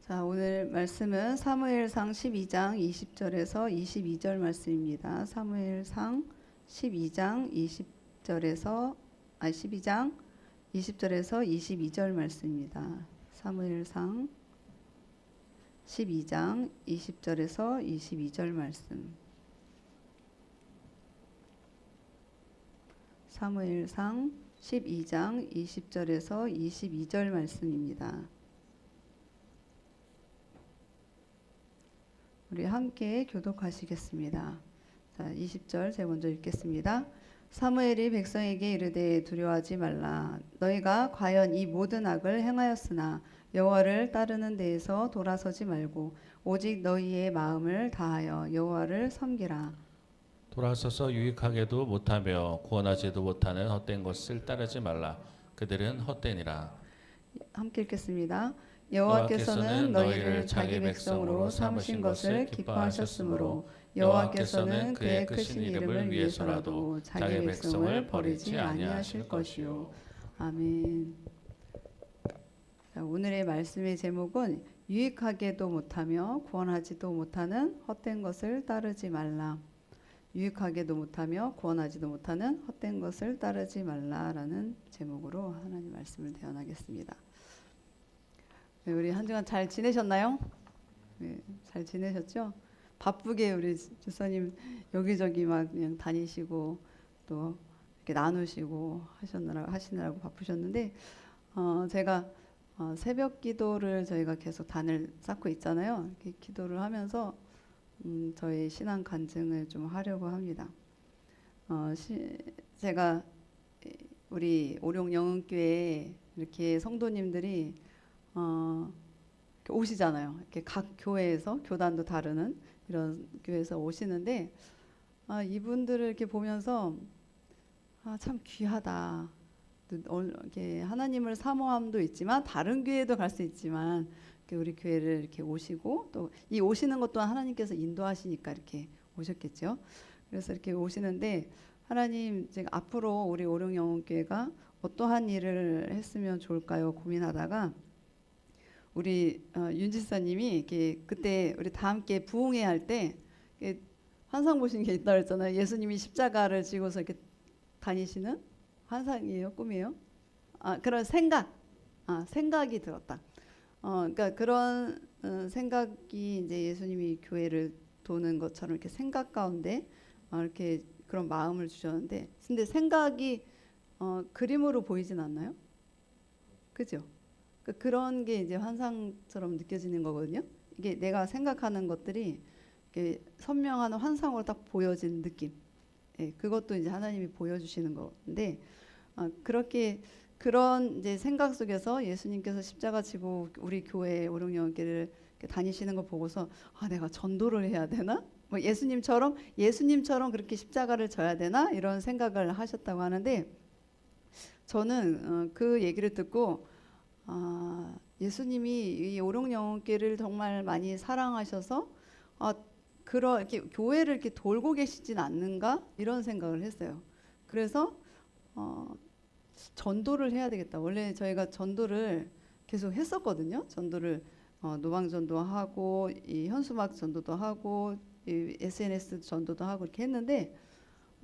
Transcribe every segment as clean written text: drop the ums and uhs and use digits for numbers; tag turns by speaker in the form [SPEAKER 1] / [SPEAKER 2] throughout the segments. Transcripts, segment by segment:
[SPEAKER 1] 자, 오늘 말씀은 사무엘상 12장 20절에서 22절 말씀입니다. 사무엘상 12장 20절에서 12장 20절에서 22절 말씀입니다. 사무엘상 12장 20절에서 22절 말씀. 사무엘상 12장 20절에서 22절 말씀입니다. 우리 함께 교독하시겠습니다. 자, 20절 제가 먼저 읽겠습니다. 사무엘이 백성에게 이르되 두려워하지 말라. 너희가 과연 이 모든 악을 행하였으나 여호와를 따르는 데에서 돌아서지 말고 오직 너희의 마음을 다하여 여호와를 섬기라.
[SPEAKER 2] 돌아서서 유익하게도 못하며 구원하지도 못하는 헛된 것을 따르지 말라. 그들은 헛되니라.
[SPEAKER 1] 함께 읽겠습니다. 여호와께서는 너희를 자기 백성으로 삼으신 것을 기뻐하셨으므로 여호와께서는 그의 크신 이름을 위해서라도 자기 백성을 버리지 아니하실 것이요. 아멘. 자, 오늘의 말씀의 제목은 유익하게도 못하며 구원하지도 못하는 헛된 것을 따르지 말라. 유익하게도 못하며 구원하지도 못하는 헛된 것을 따르지 말라라는 제목으로 하나님 말씀을 대언하겠습니다. 네, 우리 한 주간 잘 지내셨나요? 네, 잘 지내셨죠? 바쁘게 우리 주사님 여기저기 막 그냥 다니시고 또 이렇게 나누시고 하시느라고 바쁘셨는데 제가 새벽 기도를 저희가 계속 단을 쌓고 있잖아요. 이렇게 기도를 하면서 저희 신앙 간증을 좀 하려고 합니다. 제가 우리 오룡영흥교회에 이렇게 성도님들이 이렇게 오시잖아요. 이렇게 각 교회에서 교단도 다르는 이런 교회에서 오시는데 이분들을 이렇게 보면서 참 귀하다. 이렇게 하나님을 사모함도 있지만 다른 교회도 갈 수 있지만 우리 교회를 이렇게 오시고 또 이 오시는 것 또한 하나님께서 인도하시니까 이렇게 오셨겠죠. 그래서 이렇게 오시는데 하나님 지금 앞으로 우리 오룡영흥교회가 어떠한 일을 했으면 좋을까요? 고민하다가 우리 윤지사님이 이렇게 그때 우리 다 함께 부흥회 할 때 환상 보신 게 있다고 했잖아요. 예수님이 십자가를 지고서 이렇게 다니시는 환상이에요, 꿈이에요? 그런 생각이 들었다. 그러니까 그런 생각이 이제 예수님이 교회를 도는 것처럼 이렇게 생각 가운데 이렇게 그런 마음을 주셨는데, 근데 생각이 그림으로 보이진 않나요? 그죠? 그런 게 이제 환상처럼 느껴지는 거거든요. 이게 내가 생각하는 것들이 이렇게 선명한 환상으로 딱 보여지는 느낌. 예, 그것도 이제 하나님이 보여주시는 건데, 그렇게 그런 이제 생각 속에서 예수님께서 십자가 지고 우리 교회 오룡영교회를 다니시는 거 보고서 내가 전도를 해야 되나? 뭐 예수님처럼 그렇게 십자가를 져야 되나? 이런 생각을 하셨다고 하는데, 저는 그 얘기를 듣고 예수님이 이 오룡영교회를 정말 많이 사랑하셔서 그렇게 교회를 이렇게 돌고 계시진 않는가 이런 생각을 했어요. 그래서 전도를 해야 되겠다. 원래 저희가 전도를 계속 했었거든요. 전도를 노방전도 하고 이 현수막 전도도 하고 이 SNS 전도도 하고 이렇게 했는데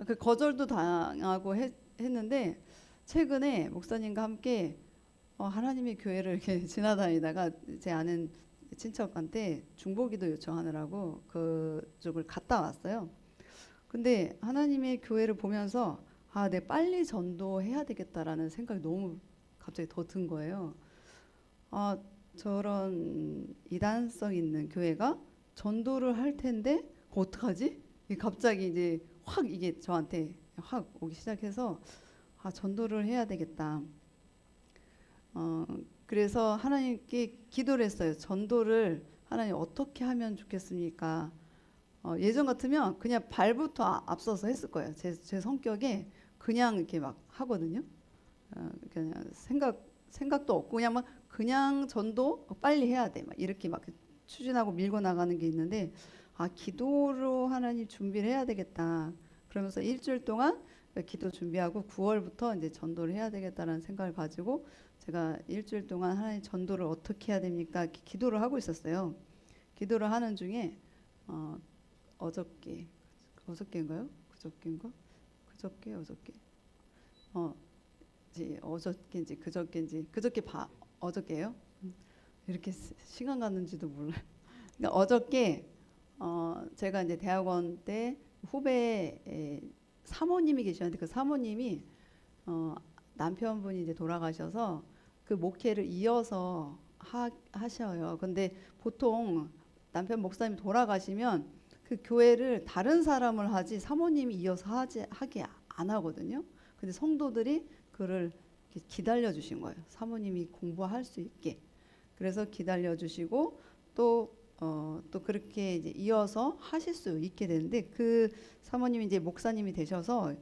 [SPEAKER 1] 그 거절도 당하고 했는데 최근에 목사님과 함께 하나님의 교회를 이렇게 지나다니다가 제 아는 친척한테 중보기도 요청하느라고 그쪽을 갔다 왔어요. 근데 하나님의 교회를 보면서 내가 빨리 전도해야 되겠다라는 생각이 너무 갑자기 더 든 거예요. 저런 이단성 있는 교회가 전도를 할 텐데 어떡하지? 갑자기 이제 확 이게 저한테 확 오기 시작해서 전도를 해야 되겠다. 그래서 하나님께 기도를 했어요. 전도를 하나님 어떻게 하면 좋겠습니까? 예전 같으면 그냥 발부터 앞서서 했을 거예요. 제 성격에 그냥 이렇게 막 하거든요. 그냥 생각도 없고 그냥 전도 빨리 해야 돼. 막 이렇게 막 추진하고 밀고 나가는 게 있는데 기도로 하나님 준비를 해야 되겠다. 그러면서 일주일 동안 기도 준비하고 9월부터 이제 전도를 해야 되겠다라는 생각을 가지고 제가 일주일 동안 하나님 전도를 어떻게 해야 됩니까? 이렇게 기도를 하고 있었어요. 기도를 하는 중에 어저께인가요? 그저께 어 이제 어저께인지 어저께예요. 이렇게 시간 갔는지도 몰라요. 그러니까 어저께 제가 이제 대학원 때 후배 사모님이 계셨는데 그 사모님이 남편분이 이제 돌아가셔서 그 목회를 이어서 하셔요. 근데 보통 남편 목사님 돌아가시면 그 교회를 다른 사람을 하지 사모님이 이어서 하게 안 하거든요. 근데 성도들이 그를 기다려 주신 거예요. 사모님이 공부할 수 있게. 그래서 기다려 주시고 또 그렇게 이제 이어서 하실 수 있게 되는데 그 사모님이 이제 목사님이 되셔서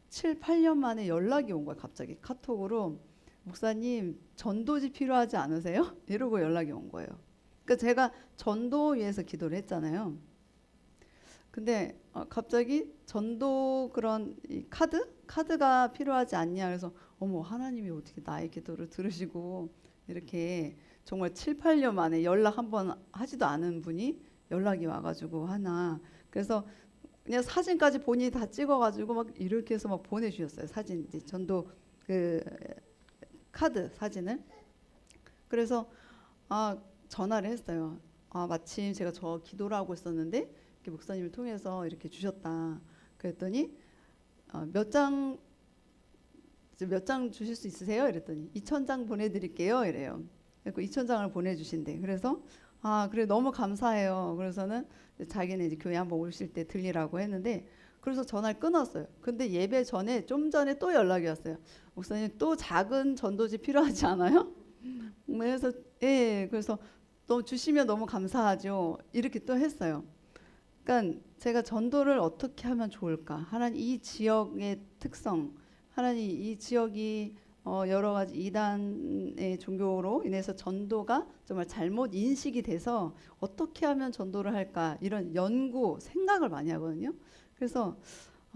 [SPEAKER 1] 7, 8년 만에 연락이 온 거예요. 갑자기 카톡으로 목사님 전도지 필요하지 않으세요? 이러고 연락이 온 거예요. 그러니까 제가 전도 위해서 기도를 했잖아요. 근데 갑자기 전도 그런 이 카드가 필요하지 않냐 그래서 어머 하나님이 어떻게 나의 기도를 들으시고 이렇게 정말 7, 8년 만에 연락 한번 하지도 않은 분이 연락이 와가지고 하나 그래서 그냥 사진까지 본인이 다 찍어가지고 막 이렇게 해서 막 보내주셨어요. 사진 이제 전도 그 카드 사진을. 그래서 전화를 했어요. 마침 제가 저 기도를 하고 있었는데 이렇게 목사님을 통해서 이렇게 주셨다. 그랬더니 몇 장 주실 수 있으세요? 이랬더니 2,000장 보내드릴게요. 이래요. 그래서 2,000장을 보내주신대. 그래서 그래 너무 감사해요. 그래서는 자기는 이제 교회 한번 오실 때 들리라고 했는데 그래서 전화를 끊었어요. 근데 예배 전에 좀 전에 또 연락이 왔어요. 목사님 또 작은 전도지 필요하지 않아요? 그래서 그래서 또 주시면 너무 감사하죠. 이렇게 또 했어요. 그러니까 제가 전도를 어떻게 하면 좋을까? 하나님 이 지역의 특성, 하나님 이 지역이 여러 가지 이단의 종교로 인해서 전도가 정말 잘못 인식이 돼서 어떻게 하면 전도를 할까 이런 연구 생각을 많이 하거든요. 그래서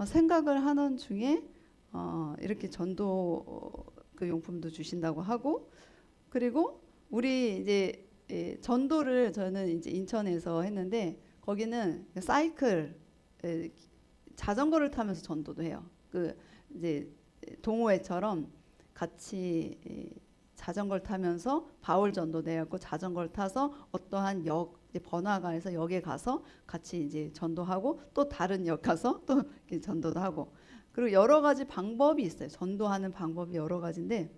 [SPEAKER 1] 생각을 하는 중에 이렇게 전도 그 용품도 주신다고 하고 그리고 우리 이제 전도를 저는 이제 인천에서 했는데 거기는 사이클 자전거를 타면서 전도도 해요. 그 이제 동호회처럼 같이 자전거를 타면서 바울 전도대 갖고 자전거를 타서 어떠한 역 이제 번화가에서 역에 가서 같이 이제 전도하고 또 다른 역 가서 또 이렇게 전도도 하고 그리고 여러 가지 방법이 있어요. 전도하는 방법이 여러 가지인데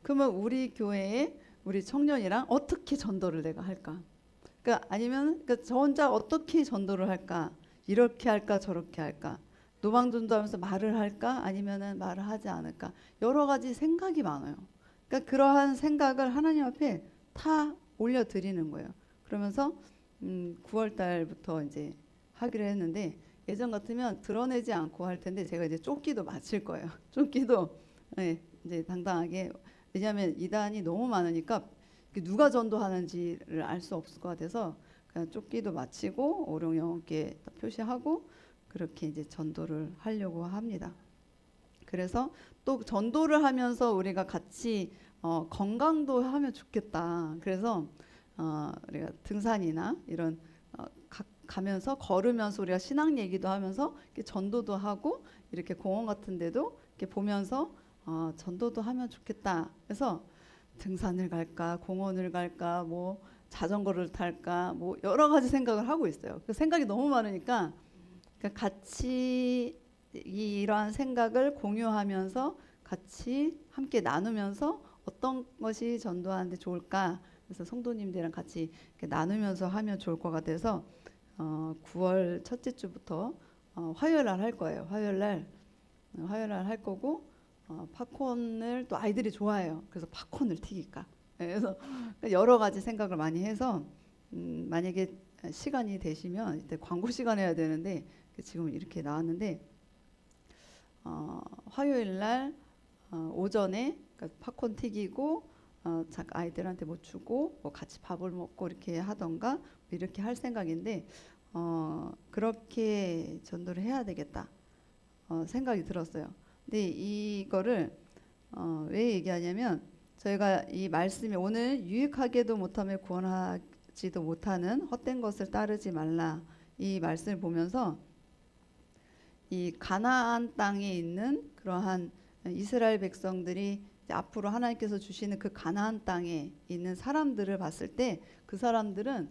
[SPEAKER 1] 그러면 우리 교회에 우리 청년이랑 어떻게 전도를 내가 할까? 그러니까 아니면 저 혼자 어떻게 전도를 할까? 이렇게 할까 저렇게 할까? 노방전도하면서 말을 할까? 아니면은 말을 하지 않을까? 여러 가지 생각이 많아요. 그러니까 그러한 생각을 하나님 앞에 다 올려드리는 거예요. 그러면서 9월 달부터 이제 하기로 했는데 예전 같으면 드러내지 않고 할 텐데 제가 이제 쫓기도 마칠 거예요. 쫓기도 이제 당당하게 왜냐하면 이단이 너무 많으니까 누가 전도하는지를 알 수 없을 것 같아서 그냥 쫓기도 마치고 오룡영께 표시하고 그렇게 이제 전도를 하려고 합니다. 그래서 또 전도를 하면서 우리가 같이 건강도 하면 좋겠다. 그래서 우리가 등산이나 이런 가면서 걸으면서 우리가 신앙 얘기도 하면서 이렇게 전도도 하고 이렇게 공원 같은 데도 이렇게 보면서 전도도 하면 좋겠다. 그래서 등산을 갈까, 공원을 갈까, 뭐 자전거를 탈까, 뭐 여러 가지 생각을 하고 있어요. 그 생각이 너무 많으니까 같이 이러한 생각을 공유하면서 같이 함께 나누면서 어떤 것이 전도하는데 좋을까? 그래서 성도님들이랑 같이 이렇게 나누면서 하면 좋을 것 같아서 9월 첫째 주부터 화요일 날 할 거예요. 화요일 날 할 거고 팝콘을 또 아이들이 좋아해요. 그래서 팝콘을 튀길까? 그래서 여러 가지 생각을 많이 해서 만약에 시간이 되시면 이때 광고 시간 해야 되는데 지금 이렇게 나왔는데 화요일 날 오전에 그러니까 팝콘 튀기고 아이들한테 뭐 주고 뭐 같이 밥을 먹고 이렇게 하던가 이렇게 할 생각인데 그렇게 전도를 해야 되겠다 생각이 들었어요. 근데 이거를 왜 얘기하냐면 저희가 이 말씀이 오늘 유익하게도 못하며 구원하지도 못하는 헛된 것을 따르지 말라 이 말씀을 보면서 이 가나안 땅에 있는 그러한 이스라엘 백성들이 이제 앞으로 하나님께서 주시는 그 가나안 땅에 있는 사람들을 봤을 때 그 사람들은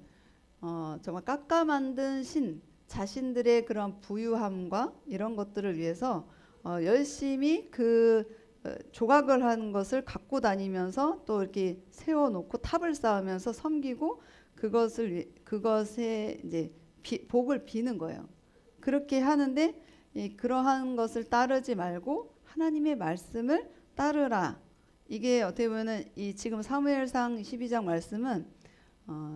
[SPEAKER 1] 정말 깎아 만든 신 자신들의 그런 부유함과 이런 것들을 위해서 열심히 그 조각을 한 것을 갖고 다니면서 또 이렇게 세워놓고 탑을 쌓으면서 섬기고 그것에 이제 복을 비는 거예요. 그렇게 하는데 그러한 것을 따르지 말고 하나님의 말씀을 따르라. 이게 어떻게 보면은 이 지금 사무엘상 12장 말씀은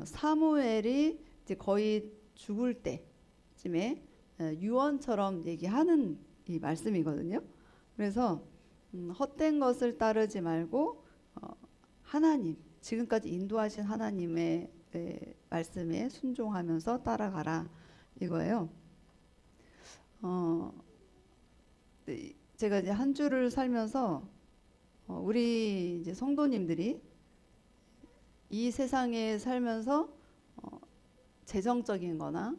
[SPEAKER 1] 사무엘이 이제 거의 죽을 때쯤에 유언처럼 얘기하는 이 말씀이거든요. 그래서 헛된 것을 따르지 말고 하나님 지금까지 인도하신 하나님의 말씀에 순종하면서 따라가라 이거예요. 제가 이제 한 주를 살면서 우리 이제 성도님들이 이 세상에 살면서 재정적인 거나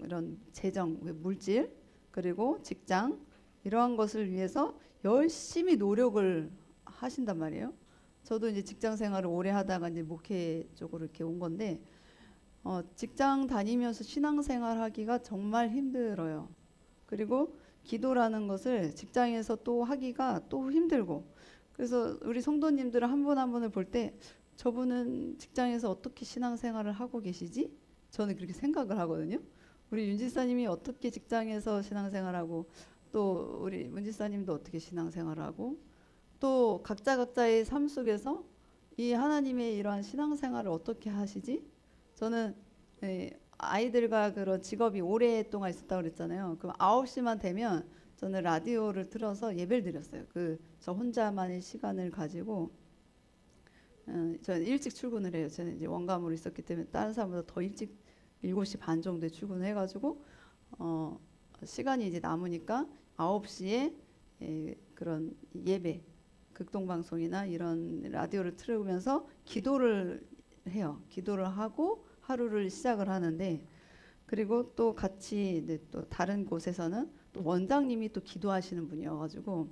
[SPEAKER 1] 이런 재정, 물질, 그리고 직장 이러한 것을 위해서 열심히 노력을 하신단 말이에요. 저도 이제 직장 생활을 오래 하다가 이제 목회 쪽으로 이렇게 온 건데 직장 다니면서 신앙생활 하기가 정말 힘들어요. 그리고 기도라는 것을 직장에서 또 하기가 또 힘들고 그래서 우리 성도님들을 한 분 한 분을 볼 때 저분은 직장에서 어떻게 신앙생활을 하고 계시지? 저는 그렇게 생각을 하거든요. 우리 윤 지사님이 어떻게 직장에서 신앙생활하고 또 우리 문 지사님도 어떻게 신앙생활하고 또 각자의 삶 속에서 이 하나님의 이러한 신앙생활을 어떻게 하시지? 저는 아이들과 그런 직업이 오랫동안 있었다고 그랬잖아요. 그럼 9시만 되면 저는 라디오를 틀어서 예배를 드렸어요. 저 혼자만의 시간을 가지고 저는 일찍 출근을 해요. 저는 이제 원감으로 있었기 때문에 다른 사람보다 더 일찍 7시 반 정도에 출근해가지고 시간이 이제 남으니까 9시에 그런 예배 극동방송이나 이런 라디오를 틀으면서 기도를 해요. 기도를 하고 하루를 시작을 하는데 그리고 또 같이 또 다른 곳에서는 또 원장님이 또 기도하시는 분이어가지고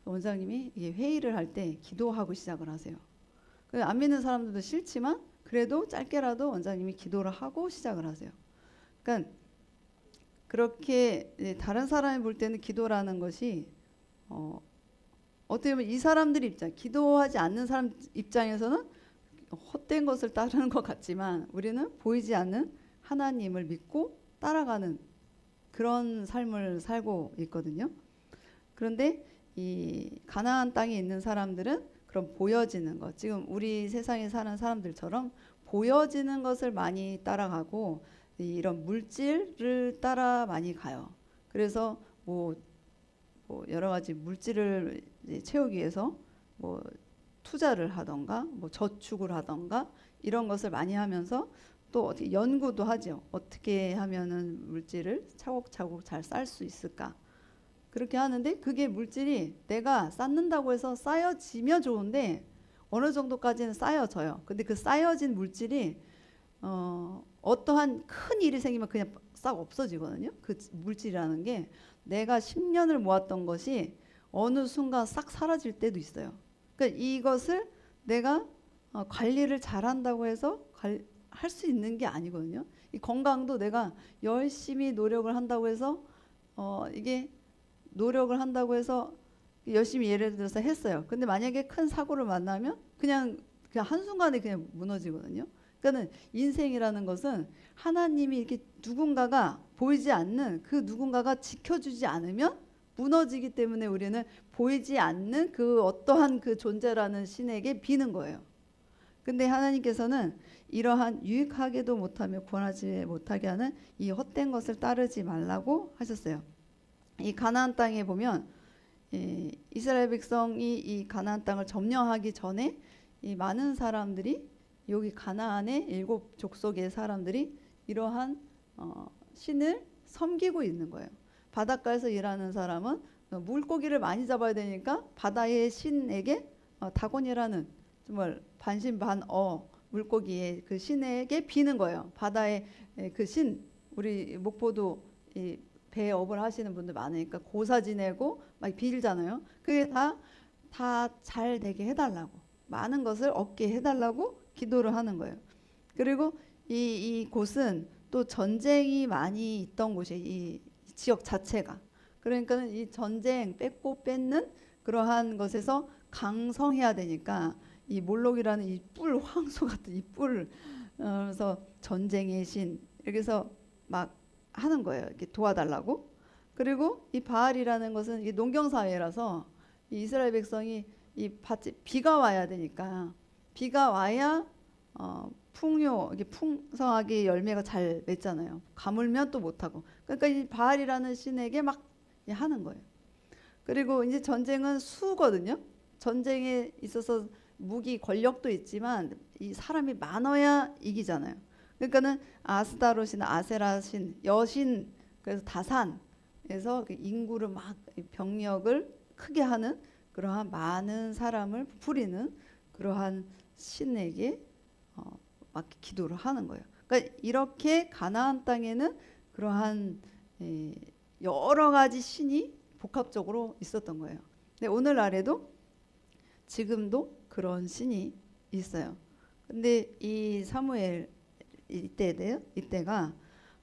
[SPEAKER 1] 원장님이 회의를 할 때 기도하고 시작을 하세요. 안 믿는 사람들도 싫지만 그래도 짧게라도 원장님이 기도를 하고 시작을 하세요. 그러니까 그렇게 다른 사람이 볼 때는 기도라는 것이 어떻게 보면 이 사람들 입장, 기도하지 않는 사람 입장에서는 헛된 것을 따르는 것 같지만 우리는 보이지 않는 하나님을 믿고 따라가는 그런 삶을 살고 있거든요. 그런데 이 가나안 땅에 있는 사람들은 그런 보여지는 것, 지금 우리 세상에 사는 사람들처럼 보여지는 것을 많이 따라가고 이런 물질을 따라 많이 가요. 그래서 뭐 여러 가지 물질을 채우기 위해서 뭐 투자를 하던가 뭐 저축을 하던가 이런 것을 많이 하면서 또 어떻게 연구도 하죠. 어떻게 하면은 물질을 차곡차곡 잘 쌓을 수 있을까? 그렇게 하는데 그게 물질이 내가 쌓는다고 해서 쌓여지면 좋은데 어느 정도까지는 쌓여져요. 근데 그 쌓여진 물질이 어떠한 큰 일이 생기면 그냥 싹 없어지거든요. 그 물질이라는 게 내가 10년을 모았던 것이 어느 순간 싹 사라질 때도 있어요. 그러니까 이것을 내가 관리를 잘한다고 해서 할 수 있는 게 아니거든요. 이 건강도 내가 열심히 노력을 한다고 해서 이게 노력을 한다고 해서 열심히 예를 들어서 했어요. 근데 만약에 큰 사고를 만나면 그냥 한순간에 그냥 무너지거든요. 그러니까 인생이라는 것은 하나님이 이렇게 누군가가 보이지 않는 그 누군가가 지켜주지 않으면 무너지기 때문에 우리는 보이지 않는 그 어떠한 그 존재라는 신에게 비는 거예요. 근데 하나님께서는 이러한 유익하게도 못하며 구원하지 못하게 하는 이 헛된 것을 따르지 말라고 하셨어요. 이 가나안 땅에 보면 이스라엘 백성이 이 가나안 땅을 점령하기 전에 이 많은 사람들이 여기 가나안의 7 족속의 사람들이 이러한 신을 섬기고 있는 거예요. 바닷가에서 일하는 사람은 물고기를 많이 잡아야 되니까 바다의 신에게 다곤이라는 정말 반신반어 물고기의 그 신에게 비는 거예요. 바다의 그 신, 우리 목포도 이 배업을 하시는 분들 많으니까 고사 지내고 막 빌잖아요. 그게 다 잘 되게 해달라고, 많은 것을 얻게 해달라고 기도를 하는 거예요. 그리고 이 곳은 또 전쟁이 많이 있던 곳이에요. 이 지역 자체가. 그러니까 이 전쟁 뺏고 뺏는 그러한 것에서 강성해야 되니까 이 몰록이라는 이 뿔, 황소 같은 이 뿔, 그래서 전쟁의 신 이렇게 해서 막 하는 거예요. 이렇게 도와달라고. 그리고 이 바알이라는 것은 이 농경 사회라서 이 이스라엘 백성이 이 밭에 비가 와야 되니까, 비가 와야 풍요, 이게 풍성하게 열매가 잘 맺잖아요. 가물면 또 못하고. 그러니까 이 바알이라는 신에게 막 하는 거예요. 그리고 이제 전쟁은 수거든요. 전쟁에 있어서 무기 권력도 있지만 이 사람이 많아야 이기잖아요. 그러니까는 아스타롯이나 아세라신, 여신, 그래서 다산에서 그 인구를 막 병력을 크게 하는 그러한 많은 사람을 부리는 그러한 신에게 막 기도를 하는 거예요. 그러니까 이렇게 가나안 땅에는 그러한 여러 가지 신이 복합적으로 있었던 거예요. 근데 오늘날에도 지금도 그런 신이 있어요. 근데 이 사무엘 이때가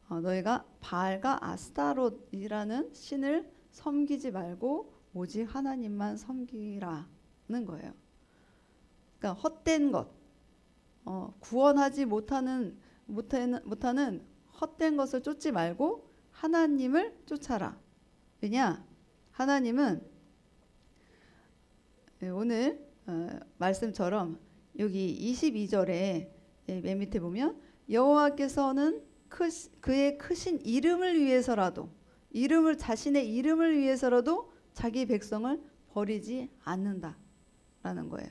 [SPEAKER 1] 너희가 바알과 아스타롯이라는 신을 섬기지 말고 오직 하나님만 섬기라는 거예요. 그러니까 헛된 것, 구원하지 못하는 헛된 것을 쫓지 말고 하나님을 쫓아라. 왜냐? 하나님은 오늘 말씀처럼 여기 22절에 맨 밑에 보면 여호와께서는 그의 크신 이름을 위해서라도, 자신의 이름을 위해서라도 자기 백성을 버리지 않는다라는 거예요.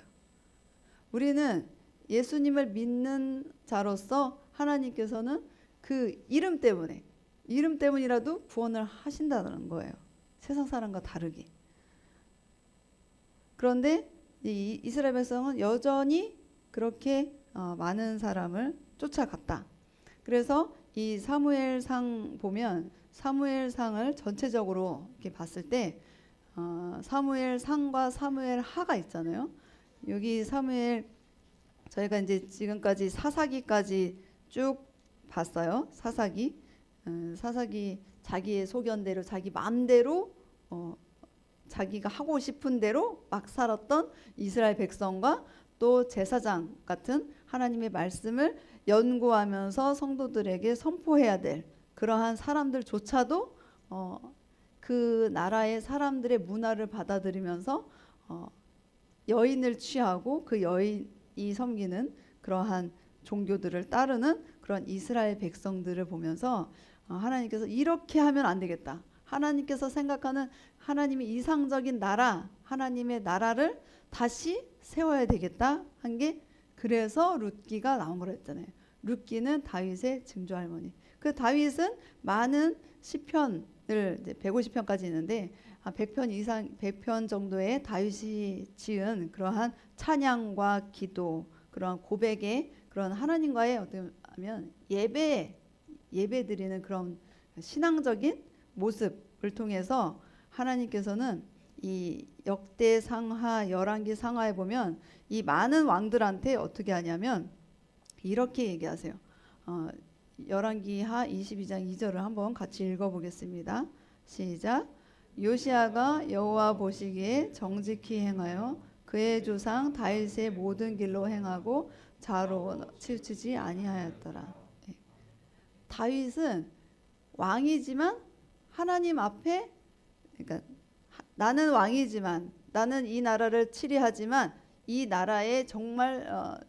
[SPEAKER 1] 우리는 예수님을 믿는 자로서 하나님께서는 그 이름 때문이라도 구원을 하신다는 거예요. 세상 사람과 다르게. 그런데 이 이스라엘 백성은 여전히 그렇게 많은 사람을 쫓아갔다. 그래서 이 사무엘상 보면 사무엘상을 전체적으로 이렇게 봤을 때 사무엘상과 사무엘하가 있잖아요. 여기 저희가 이제 지금까지 사사기까지 쭉 봤어요. 사사기 자기의 소견대로 자기 마음대로 자기가 하고 싶은 대로 막 살았던 이스라엘 백성과 또 제사장 같은 하나님의 말씀을 연구하면서 성도들에게 선포해야 될 그러한 사람들조차도 그 나라의 사람들의 문화를 받아들이면서 여인을 취하고 그 여인이 섬기는 그러한 종교들을 따르는 그런 이스라엘 백성들을 보면서 하나님께서 이렇게 하면 안 되겠다. 하나님께서 생각하는 하나님의 이상적인 나라, 하나님의 나라를 다시 세워야 되겠다 한 게, 그래서 룻기가 나온 거라 했잖아요. 룻기는 다윗의 증조할머니. 그 다윗은 많은 시편을 이제 150편까지 있는데 100편 정도의 다윗이 지은 그러한 찬양과 기도, 그러한 고백의 그런 하나님과의 어떻게 하면 예배 드리는 그런 신앙적인 모습을 통해서 하나님께서는 이 역대상하, 열왕기 상하에 보면 이 많은 왕들한테 어떻게 하냐면 이렇게 얘기하세요. 열왕기하 22장 2절을 한번 같이 읽어보겠습니다. 시작. 요시아가 여호와 보시기에 정직히 행하여 그의 조상 다윗의 모든 길로 행하고 자로 치우치지 아니하였더라. 다윗은 왕이지만 하나님 앞에, 그러니까 나는 왕이지만, 나는 이 나라를 치리하지만 이 나라의 정말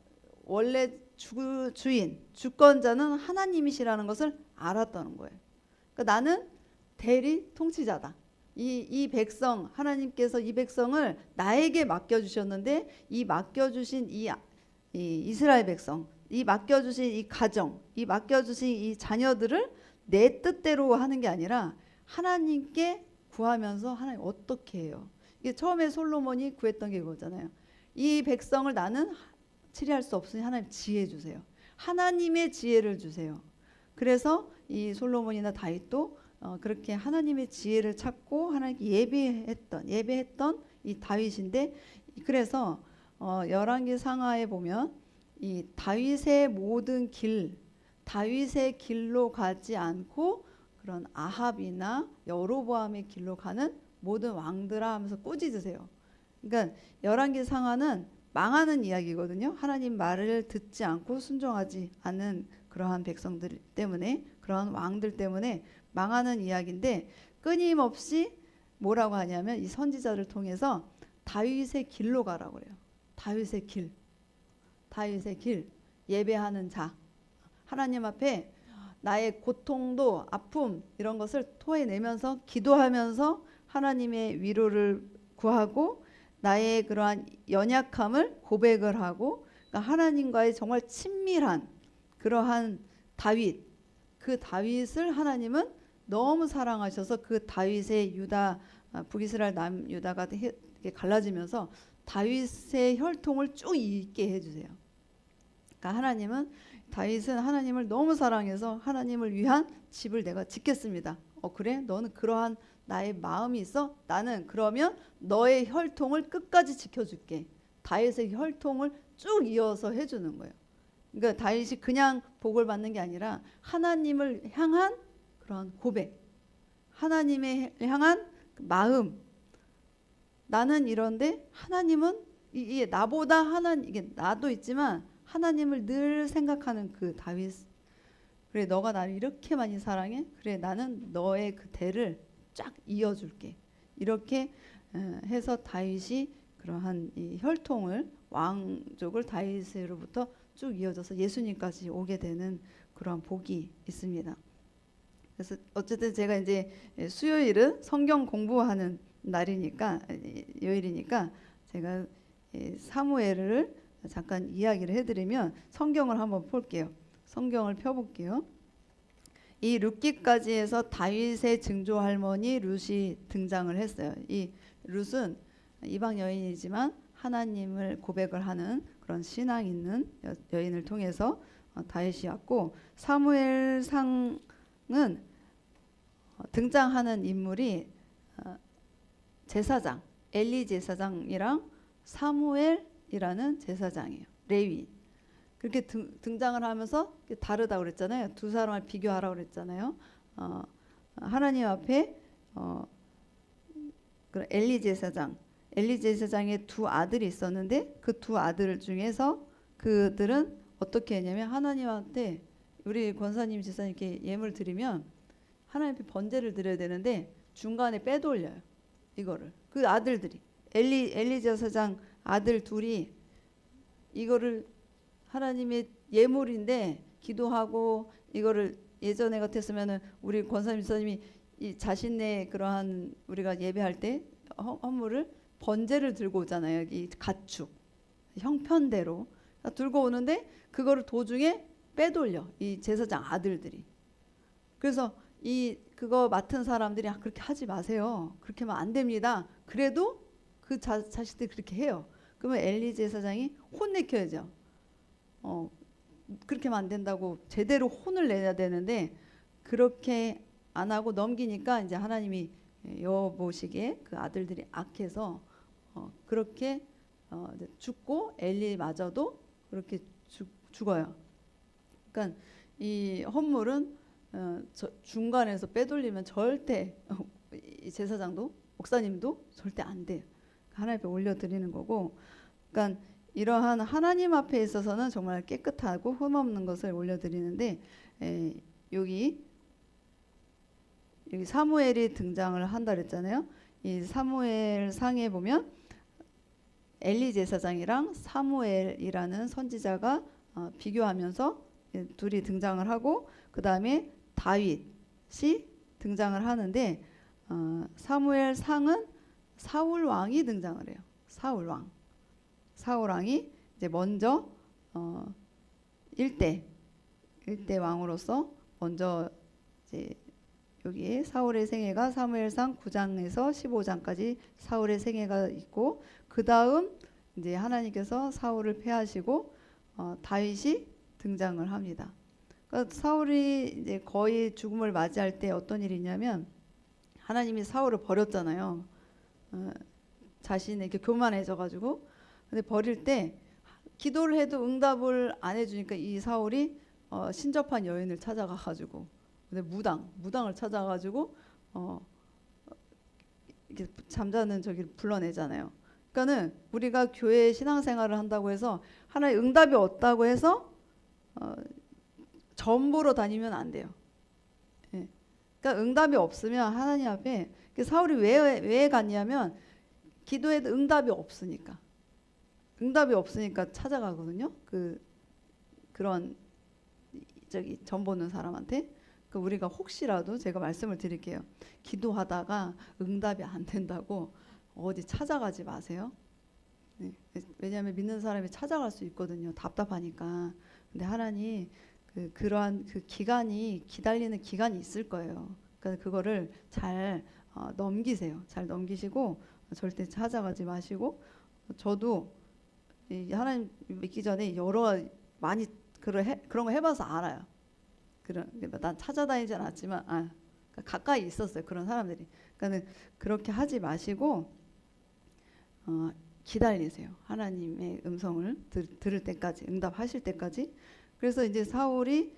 [SPEAKER 1] 원래 주인, 주권자는 하나님이시라는 것을 알았다는 거예요. 그러니까 나는 대리 통치자다. 이 백성, 하나님께서 이 백성을 나에게 맡겨주셨는데 이 맡겨주신 이 이스라엘 백성, 이 맡겨주신 이 가정, 이 맡겨주신 이 자녀들을 내 뜻대로 하는 게 아니라 하나님께 구하면서 하나님 어떻게 해요? 이게 처음에 솔로몬이 구했던 게 이거잖아요. 이 백성을 나는 치리할 수 없으니 하나님 지혜 주세요. 하나님의 지혜를 주세요. 그래서 이 솔로몬이나 다윗도 그렇게 하나님의 지혜를 찾고 하나님께 예배했던 이 다윗인데, 그래서 열왕기 상하에 보면 이 다윗의 모든 길, 다윗의 길로 가지 않고 그런 아합이나 여로보암의 길로 가는 모든 왕들아 하면서 꾸짖으세요. 그러니까 열왕기 상하는 망하는 이야기거든요. 하나님 말을 듣지 않고 순종하지 않는 그러한 백성들 때문에, 그러한 왕들 때문에 망하는 이야기인데, 끊임없이 뭐라고 하냐면 이 선지자를 통해서 다윗의 길로 가라고 그래요. 다윗의 길, 다윗의 길, 예배하는 자, 하나님 앞에 나의 고통도 아픔 이런 것을 토해내면서 기도하면서 하나님의 위로를 구하고 나의 그러한 연약함을 고백을 하고, 그러니까 하나님과의 정말 친밀한 그러한 다윗, 그 다윗을 하나님은 너무 사랑하셔서 그 다윗의 유다, 북이스라엘 남유다가 이렇게 갈라지면서 다윗의 혈통을 쭉 있게 해주세요. 그러니까 다윗은 하나님을 너무 사랑해서 하나님을 위한 집을 내가 짓겠습니다. 그래? 너는 그러한 나의 마음이 있어? 나는 그러면 너의 혈통을 끝까지 지켜줄게. 다윗의 혈통을 쭉 이어서 해주는 거예요. 그러니까 다윗이 그냥 복을 받는 게 아니라 하나님을 향한 그런 고백, 하나님을 향한 마음. 나는 이런데 하나님은 이게 나보다 이게 나도 있지만 하나님을 늘 생각하는 그 다윗. 그래, 너가 나를 이렇게 많이 사랑해? 그래, 나는 너의 그 대를 쫙 이어줄게. 이렇게 해서 다윗이 그러한 이 혈통을, 왕족을 다윗으로부터 쭉 이어져서 예수님까지 오게 되는 그러한 복이 있습니다. 그래서 어쨌든 제가 이제 수요일은 성경 공부하는 날이니까, 요일이니까 제가 사무엘을 잠깐 이야기를 해드리면 성경을 한번 볼게요. 성경을 펴볼게요. 이 룻기까지에서 다윗의 증조 할머니 룻이 등장을 했어요. 이 룻은 이방 여인이지만 하나님을 고백을 하는 그런 신앙 있는 여인을 통해서 다윗이 왔고, 사무엘상은 등장하는 인물이 제사장 엘리 제사장이랑 사무엘이라는 제사장이에요. 레위. 그렇게 등장을 하면서 다르다고 그랬잖아요. 두 사람을 비교하라고 그랬잖아요. 하나님 앞에 엘리 제사장의 두 아들이 있었는데 그 두 아들 중에서 그들은 어떻게 했냐면 하나님한테, 우리 권사님 지사님께 예물 드리면 하나님 앞에 번제를 드려야 되는데 중간에 빼돌려요. 이거를 그 아들들이, 엘리 제사장 아들 둘이 이거를 하나님의 예물인데 기도하고, 이거를 예전에 같았으면은 우리 권사님 지사님이 이 자신의 그러한 우리가 예배할 때 헌물을 번제를 들고 오잖아요. 이 가축 형편대로 들고 오는데 그거를 도중에 빼돌려, 이 제사장 아들들이. 그래서 그거 맡은 사람들이 그렇게 하지 마세요. 그렇게 하면 안 됩니다. 그래도 그 자식들이 그렇게 해요. 그러면 엘리 제사장이 혼내켜야죠. 그렇게 하면 안 된다고 제대로 혼을 내야 되는데 그렇게 안 하고 넘기니까 이제 하나님이 여보시기에 그 아들들이 악해서 그렇게 죽고 엘리마저도 그렇게 죽어요. 그러니까 이 헌물은 중간에서 빼돌리면 절대 이 제사장도 목사님도 절대 안 돼요. 하나님 앞에 올려드리는 거고, 그러니까 이러한 하나님 앞에 있어서는 정말 깨끗하고 흠없는 것을 올려드리는데, 여기 사무엘이 등장을 한다 그랬잖아요. 이 사무엘 상에 보면 엘리 제사장이랑 사무엘이라는 선지자가 비교하면서 둘이 등장을 하고, 그 다음에 다윗이 등장을 하는데, 사무엘 상은 사울 왕이 등장을 해요. 사울 왕이 이제 먼저 1대 왕으로서 먼저 이제 여기에 사울의 생애가 사무엘상 9장에서 15장까지 사울의 생애가 있고, 그 다음 이제 하나님께서 사울을 패하시고 다윗이 등장을 합니다. 그러니까 사울이 이제 거의 죽음을 맞이할 때 어떤 일이 있냐면, 하나님이 사울을 버렸잖아요. 자신에게 교만해져가지고. 근데 버릴 때 기도를 해도 응답을 안 해주니까 이 사울이 신접한 여인을 찾아가가지고, 근데 무당을 찾아가지고 이렇게 잠자는 저기를 불러내잖아요. 그러니까는 우리가 교회 신앙생활을 한다고 해서 하나의 응답이 없다고 해서 전보로 다니면 안 돼요. 예. 그러니까 응답이 없으면 하나님 앞에, 사울이 왜 갔냐면 기도해도 응답이 없으니까 찾아가거든요. 그런 저기 전 보는 사람한테. 우리가 혹시라도 제가 말씀을 드릴게요. 기도하다가 응답이 안 된다고 어디 찾아가지 마세요. 네. 왜냐하면 믿는 사람이 찾아갈 수 있거든요. 답답하니까. 근데 하나님 그러한 기간이, 기다리는 기간이 있을 거예요. 그러니까 그거를 잘 넘기세요. 잘 넘기시고 절대 찾아가지 마시고. 저도 하나님 믿기 전에 많이 그런 거 해봐서 알아요. 난 찾아다니지 않았지만 그러니까 가까이 있었어요. 그런 사람들이. 그러니까 그렇게 하지 마시고 기다리세요. 하나님의 음성을 들을 때까지, 응답하실 때까지. 그래서 이제 사울이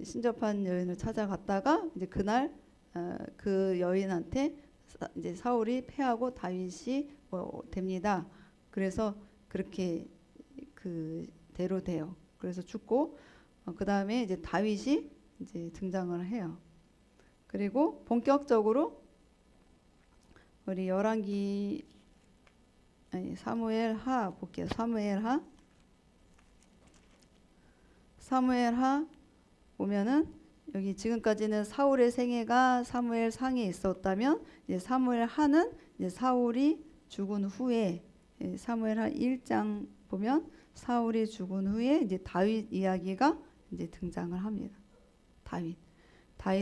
[SPEAKER 1] 신접한 여인을 찾아갔다가 이제 그날 그 여인한테 이제 사울이 패하고 다윗이 됩니다. 그래서 그렇게 그대로 돼요. 그래서 죽고 그 다음에 이제 다윗이 이제 등장을 해요. 그리고 본격적으로 우리 사무엘하 볼게요. 사무엘하 보면은 여기 지금까지는 사울의 생애가 사무엘상에 있었다면, 이제 사무엘하는 이제 사울이 죽은 후에, 사무엘하 1장 보면 사울이 죽은 후에 이제 다윗 이야기가 이제 등장을 합니다. 다윗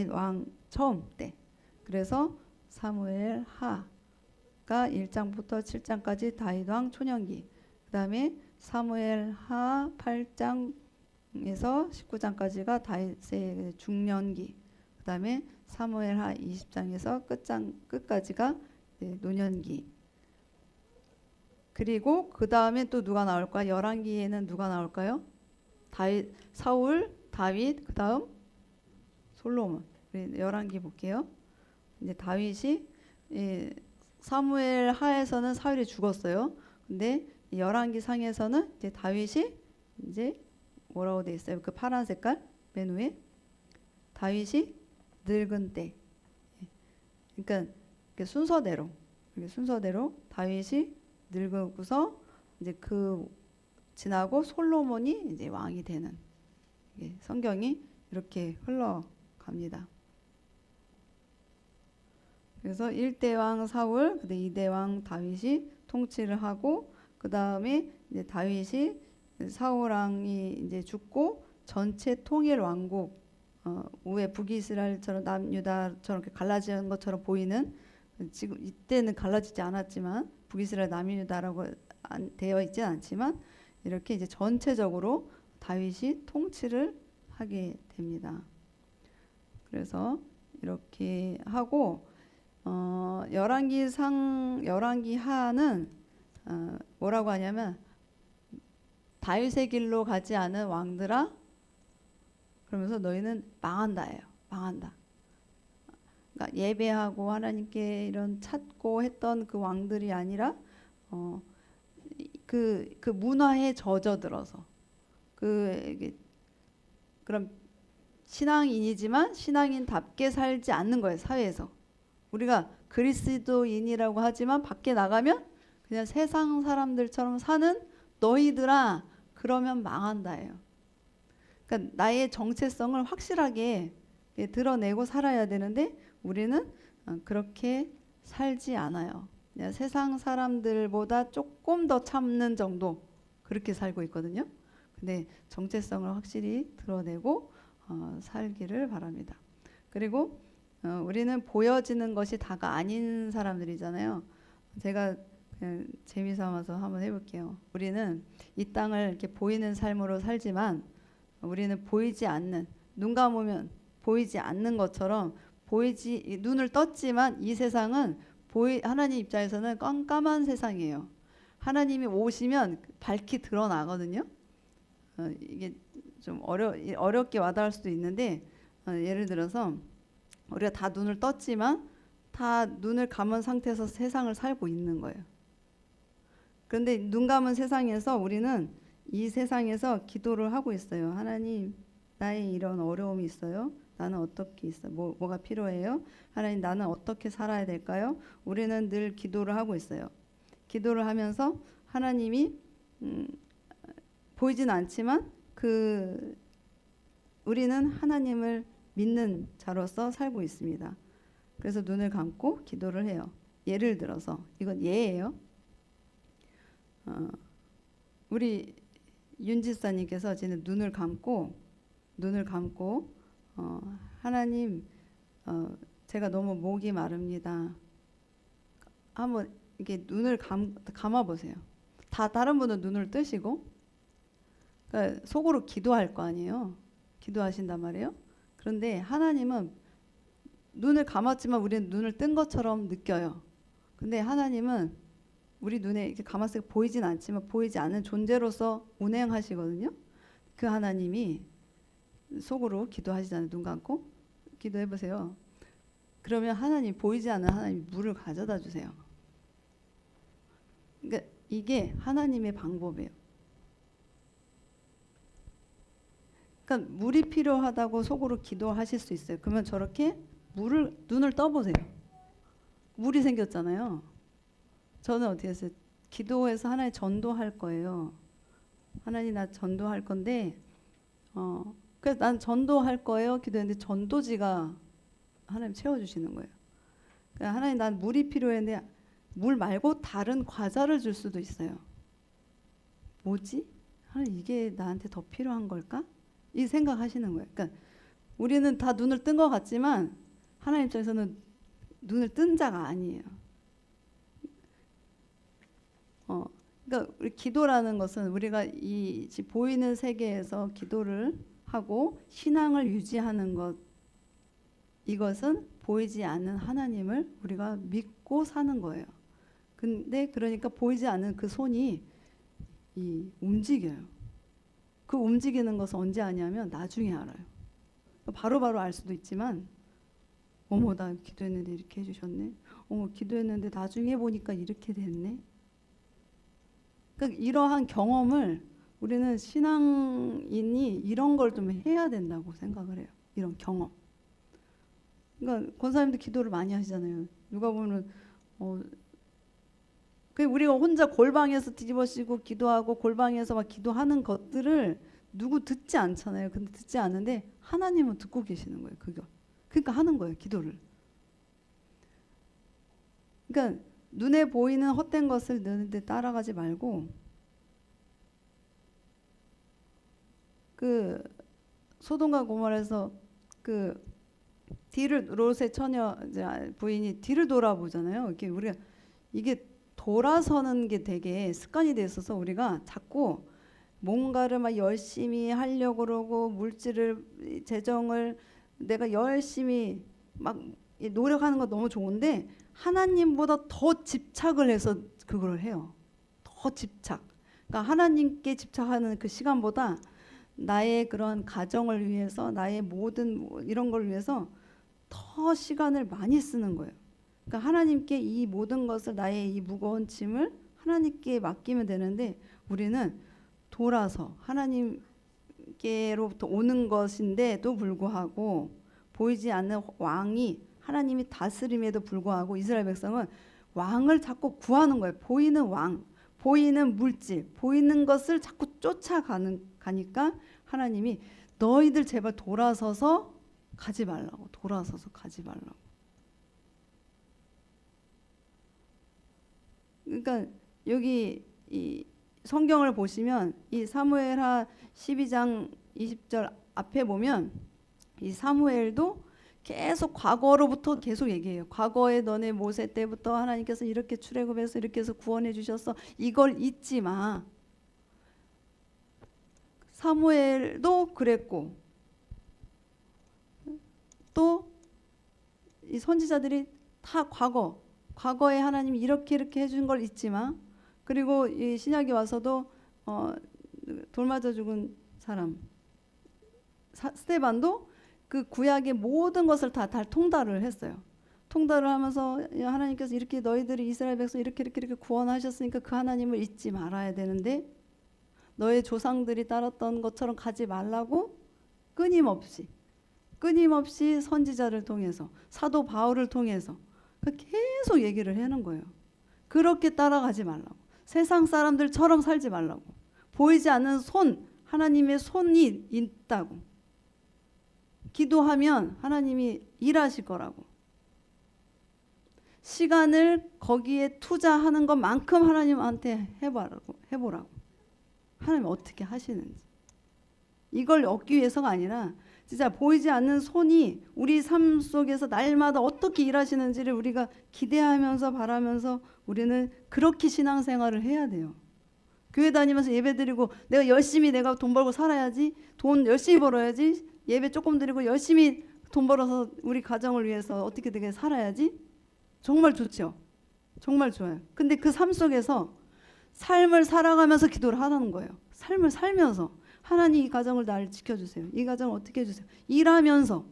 [SPEAKER 1] 왕 처음 때. 그래서 사무엘하가 1장부터 7장까지 다윗 왕 초년기. 그다음에 사무엘하 8장에서 19장까지가 다윗의 중년기. 그다음에 사무엘하 20장에서 끝까지가 노년기. 그리고 그 다음에 또 누가 나올까? 열왕기에는 누가 나올까요? 사울, 다윗, 그 다음 솔로몬. 우리 열왕기 볼게요. 이제 다윗이 사무엘 하에서는 사울이 죽었어요. 근데 열왕기 상에서는 이제 다윗이 이제 뭐라고 돼 있어요? 그 파란 색깔 맨 위에 다윗이 늙은 때. 그러니까 순서대로 다윗이 늙고서 이제 지나고 솔로몬이 이제 왕이 되는, 성경이 이렇게 흘러갑니다. 그래서 1대 왕 사울, 그다음 2대 왕 다윗이 통치를 하고, 그 다음에 이제 다윗이 사울 왕이 이제 죽고 전체 통일 왕국, 위에 북이스라엘처럼 남유다처럼 이렇게 갈라지는 것처럼 보이는, 지금 이때는 갈라지지 않았지만 북이스라엘 남유다라고 되어 있진 않지만 이렇게 이제 전체적으로 다윗이 통치를 하게 됩니다. 그래서 이렇게 하고 열왕기 하는 뭐라고 하냐면, 다윗의 길로 가지 않은 왕들아, 그러면서 너희는 망한다예요. 망한다. 그러니까 예배하고 하나님께 이런 찾고 했던 그 왕들이 아니라 그 문화에 젖어들어서 그런 신앙인이지만 신앙인답게 살지 않는 거예요. 사회에서 우리가 그리스도인이라고 하지만 밖에 나가면 그냥 세상 사람들처럼 사는 너희들아, 그러면 망한다예요. 그러니까 나의 정체성을 확실하게 드러내고 살아야 되는데 우리는 그렇게 살지 않아요. 그냥 세상 사람들보다 조금 더 참는 정도, 그렇게 살고 있거든요. 근데 정체성을 확실히 드러내고 살기를 바랍니다. 그리고 우리는 보여지는 것이 다가 아닌 사람들이잖아요. 제가 그냥 재미삼아서 한번 해볼게요. 우리는 이 땅을 이렇게 보이는 삶으로 살지만 우리는 보이지 않는, 눈 감으면 보이지 않는 것처럼 눈을 떴지만 이 세상은 하나님 입장에서는 깜깜한 세상이에요. 하나님이 오시면 밝히 드러나거든요. 이게 좀 어렵게 와닿을 수도 있는데, 예를 들어서 우리가 다 눈을 떴지만 다 눈을 감은 상태에서 세상을 살고 있는 거예요. 그런데 눈 감은 세상에서 우리는 이 세상에서 기도를 하고 있어요. 하나님, 나의 이런 어려움이 있어요. 나는 어떻게 있어? 뭐가 필요해요? 하나님, 나는 어떻게 살아야 될까요? 우리는 늘 기도를 하고 있어요. 기도를 하면서 하나님이 보이진 않지만 우리는 하나님을 믿는 자로서 살고 있습니다. 그래서 눈을 감고 기도를 해요. 예를 들어서 이건 예예요. 우리 윤지사님께서 지금 눈을 감고 하나님, 제가 너무 목이 마릅니다. 한번 이렇게 눈을 감아 보세요. 다른 분은 눈을 뜨시고, 그러니까 속으로 기도할 거 아니에요. 기도하신단 말이에요. 그런데 하나님은 눈을 감았지만 우리는 눈을 뜬 것처럼 느껴요. 근데 하나님은 우리 눈에 이렇게 감았을 때 보이진 않지만 보이지 않는 존재로서 운행하시거든요. 그 하나님이 속으로 기도하시잖아요. 눈 감고 기도해 보세요. 그러면 하나님, 보이지 않는 하나님 물을 가져다 주세요. 그러니까 이게 하나님의 방법이에요. 그러니까 물이 필요하다고 속으로 기도하실 수 있어요. 그러면 저렇게 눈을 떠보세요. 물이 생겼잖아요. 저는 어떻게 했어요? 기도해서 하나님 전도할 거예요. 하나님, 나 전도할 건데, 그래서 난 전도할 거예요. 기도했는데 전도지가 하나님 채워주시는 거예요. 그러니까 하나님, 난 물이 필요했는데 물 말고 다른 과자를 줄 수도 있어요. 뭐지? 하나님, 이게 나한테 더 필요한 걸까? 이 생각하시는 거예요. 그러니까 우리는 다 눈을 뜬 것 같지만 하나님 입장에서는 눈을 뜬 자가 아니에요. 그러니까 우리 기도라는 것은 우리가 이 보이는 세계에서 기도를 하고 신앙을 유지하는 것, 이것은 보이지 않는 하나님을 우리가 믿고 사는 거예요. 근데 그러니까 보이지 않는 그 손이 움직여요. 그 움직이는 것은 언제 아냐면 나중에 알아요. 바로바로 알 수도 있지만, 어머, 나 기도했는데 이렇게 해주셨네. 어머, 기도했는데 나중에 보니까 이렇게 됐네. 그러니까 이러한 경험을 우리는 신앙인이 이런 걸 좀 해야 된다고 생각을 해요. 이런 경험. 그러니까 권사님도 기도를 많이 하시잖아요. 누가 보면 우리가 혼자 골방에서 뒤집어쓰고 기도하고 골방에서 막 기도하는 것들을 누구 듣지 않잖아요. 근데 듣지 않는데 하나님은 듣고 계시는 거예요. 그러니까 하는 거예요. 기도를. 그러니까 눈에 보이는 헛된 것을 너희들 따라가지 말고, 그 소돔과 고모라에서 그 롯의 처녀 부인이 뒤를 돌아보잖아요. 이게 돌아서는 게 되게 습관이 돼 있어서 우리가 자꾸 뭔가를 막 열심히 하려고 그러고 재정을 내가 열심히 막 노력하는 거 너무 좋은데 하나님보다 더 집착을 해서 그걸 해요. 더 집착. 그러니까 하나님께 집착하는 그 시간보다 나의 그런 가정을 위해서, 나의 모든 이런 걸 위해서 더 시간을 많이 쓰는 거예요. 그러니까 하나님께 이 모든 것을, 나의 이 무거운 짐을 하나님께 맡기면 되는데 우리는 돌아서 하나님께로부터 오는 것인데도 불구하고 보이지 않는 왕이 하나님이 다스림에도 불구하고 이스라엘 백성은 왕을 자꾸 구하는 거예요. 보이는 왕, 보이는 물질, 보이는 것을 자꾸 가니까 하나님이 너희들 제발 돌아서서 가지 말라고. 그러니까 여기 이 성경을 보시면 이 사무엘하 12장 20절 앞에 보면 이 사무엘도 계속 과거로부터 계속 얘기해요. 과거에 너네 모세 때부터 하나님께서 이렇게 출애굽해서 이렇게 해서 구원해 주셨어. 이걸 잊지 마. 사무엘도 그랬고 또 이 선지자들이 다 과거에 하나님이 이렇게 해준 걸 잊지 마. 그리고 이 신약에 와서도 돌 맞아 죽은 사람 스데반도 그 구약의 모든 것을 다 통달을 했어요. 통달을 하면서 하나님께서 이렇게 너희들이 이스라엘 백성 이렇게 구원하셨으니까 그 하나님을 잊지 말아야 되는데 너의 조상들이 따랐던 것처럼 가지 말라고 끊임없이 선지자를 통해서 사도 바울을 통해서 계속 얘기를 하는 거예요. 그렇게 따라가지 말라고. 세상 사람들처럼 살지 말라고. 보이지 않는 하나님의 손이 있다고. 기도하면 하나님이 일하실 거라고. 시간을 거기에 투자하는 것만큼 하나님한테 해보라고. 하나님 어떻게 하시는지. 이걸 얻기 위해서가 아니라 진짜 보이지 않는 손이 우리 삶 속에서 날마다 어떻게 일하시는지를 우리가 기대하면서 바라면서 우리는 그렇게 신앙생활을 해야 돼요. 교회 다니면서 예배드리고 내가 돈 벌고 살아야지. 돈 열심히 벌어야지. 예배 조금 드리고 열심히 돈 벌어서 우리 가정을 위해서 어떻게 되게 살아야지. 정말 좋죠. 정말 좋아요. 근데 그 삶 속에서 삶을 살아가면서 기도를 하라는 거예요. 삶을 살면서 하나님 이 가정을 날 지켜주세요. 이 가정을 어떻게 해주세요. 일하면서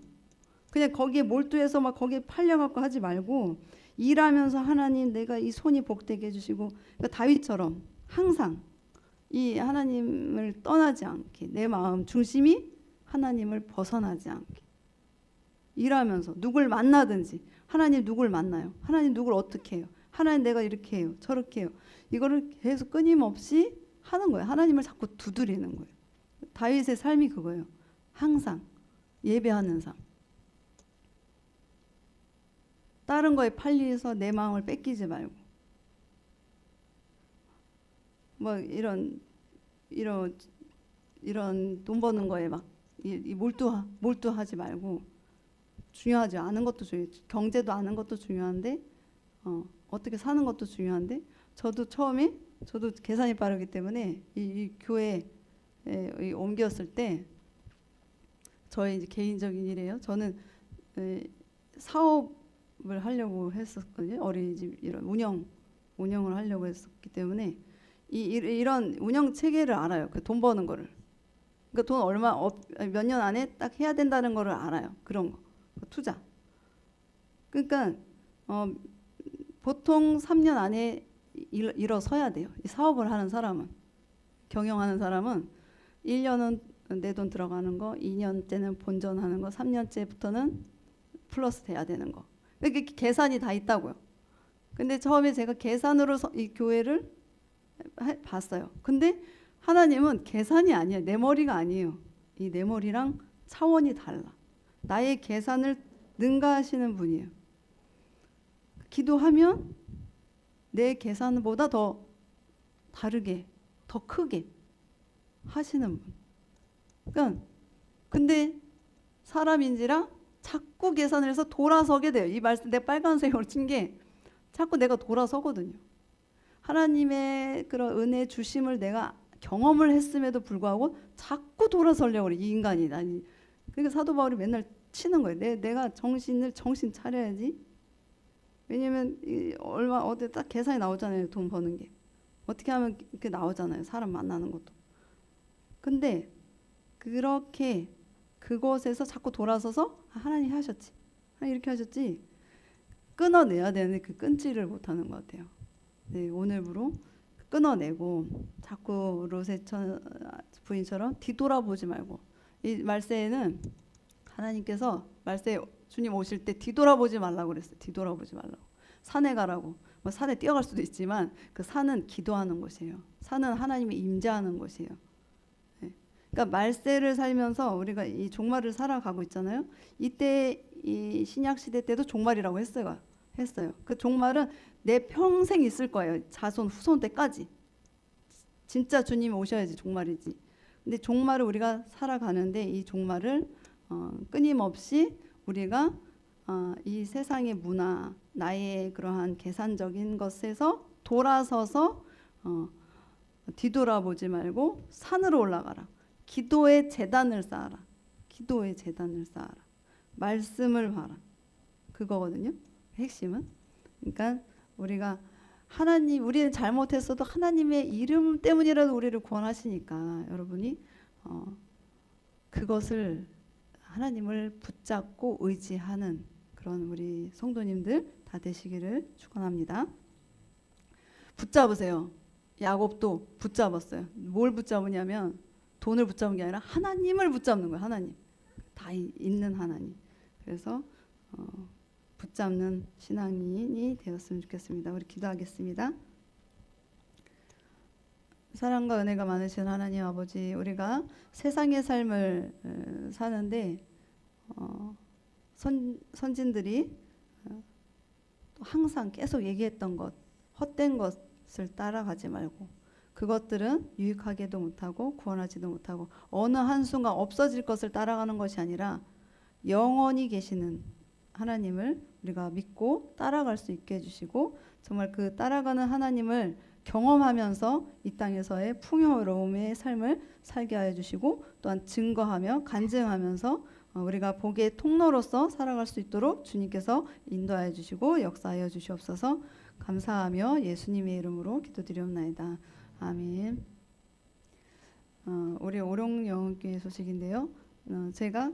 [SPEAKER 1] 그냥 거기에 몰두해서 막 거기에 팔려갖고 하지 말고 일하면서 하나님 내가 이 손이 복되게 해주시고 그러니까 다윗처럼 항상 이 하나님을 떠나지 않게 내 마음 중심이 하나님을 벗어나지 않게 일하면서 누굴 만나든지 하나님 누굴 만나요. 하나님 누굴 어떻게 해요. 하나님 내가 이렇게 해요. 저렇게 해요. 이거를 계속 끊임없이 하는 거예요. 하나님을 자꾸 두드리는 거예요. 다윗의 삶이 그거예요. 항상 예배하는 삶. 다른 거에 팔려서 내 마음을 뺏기지 말고 뭐 이런 돈 버는 거에 막 몰두하지 말고 중요하지 않은 것도 경제도 아는 것도 중요한데 어떻게 사는 것도 중요한데 저도 계산이 빠르기 때문에 이 교회에 옮겼을 때 저의 이제 개인적인 일이에요. 저는 사업을 하려고 했었거든요. 어린이집 이런 운영을 하려고 했었기 때문에 이런 운영 체계를 알아요. 그 돈 버는 거를. 그러니까 돈 얼마 몇 년 안에 딱 해야 된다는 거를 알아요. 그런 거 투자. 그러니까 보통 3년 안에 일어서야 돼요. 이 사업을 하는 사람은 경영하는 사람은 1년은 내 돈 들어가는 거, 2년째는 본전하는 거, 3년째부터는 플러스 돼야 되는 거. 이렇게 계산이 다 있다고요. 근데 처음에 제가 계산으로 이 교회를 봤어요. 근데 하나님은 계산이 아니에요. 내 머리가 아니에요. 이 내 머리랑 차원이 달라. 나의 계산을 능가하시는 분이에요. 기도하면 내 계산보다 더 다르게, 더 크게 하시는 분. 그러니까 근데 사람인지라 자꾸 계산을 해서 돌아서게 돼요. 이 말씀 내 빨간색으로 친 게 자꾸 내가 돌아서거든요. 하나님의 그런 은혜 주심을 내가 경험을 했음에도 불구하고 자꾸 돌아서려고 그래. 이 인간이. 그러니까 사도 바울이 맨날 치는 거예요. 내가 정신 차려야지. 왜냐면 어디 딱 계산이 나오잖아요. 돈 버는 게. 어떻게 하면 이렇게 나오잖아요. 사람 만나는 것도. 근데 그렇게 그곳에서 자꾸 돌아서서 하나님 하셨지. 하나님 이렇게 하셨지. 끊어내야 되는데 그 끊지를 못하는 것 같아요. 네, 오늘부로 끊어내고 자꾸 로세 부인처럼 뒤돌아보지 말고 이 말세에는 하나님께서 말세 주님 오실 때 뒤돌아보지 말라고 그랬어요. 뒤돌아보지 말라고. 산에 가라고. 뭐 산에 뛰어갈 수도 있지만 그 산은 기도하는 곳이에요. 산은 하나님이 임재하는 곳이에요. 네. 그러니까 말세를 살면서 우리가 이 종말을 살아가고 있잖아요. 이때 이 신약 시대 때도 종말이라고 했어요. 그 종말은 내 평생 있을 거예요. 자손 후손 때까지. 진짜 주님이 오셔야지 종말이지. 근데 종말을 우리가 살아가는데 이 종말을 끊임없이 우리가 이 세상의 문화, 나의 그러한 계산적인 것에서 돌아서서 뒤돌아보지 말고 산으로 올라가라. 기도의 제단을 쌓아라. 기도의 제단을 쌓아라. 말씀을 봐라. 그거거든요. 핵심은. 그러니까 우리가 하나님, 우리는 잘못했어도 하나님의 이름 때문이라도 우리를 구원하시니까 여러분이 그것을 하나님을 붙잡고 의지하는 그런 우리 성도님들 다 되시기를 축원합니다. 붙잡으세요. 야곱도 붙잡았어요. 뭘 붙잡으냐면 돈을 붙잡은 게 아니라 하나님을 붙잡는 거예요. 하나님. 다 있는 하나님. 그래서 붙잡는 신앙인이 되었으면 좋겠습니다. 우리 기도하겠습니다. 사랑과 은혜가 많으신 하나님 아버지, 우리가 세상의 삶을 사는데 선진들이 항상 계속 얘기했던 것, 헛된 것을 따라가지 말고 그것들은 유익하게도 못하고 구원하지도 못하고 어느 한순간 없어질 것을 따라가는 것이 아니라 영원히 계시는 하나님을 우리가 믿고 따라갈 수 있게 해주시고 정말 그 따라가는 하나님을 경험하면서 이 땅에서의 풍요로움의 삶을 살게 하여 주시고 또한 증거하며 간증하면서 우리가 복의 통로로서 살아갈 수 있도록 주님께서 인도하여 주시고 역사하여 주시옵소서. 감사하며 예수님의 이름으로 기도드리옵나이다. 아멘. 우리 오룡영교회 소식인데요. 제가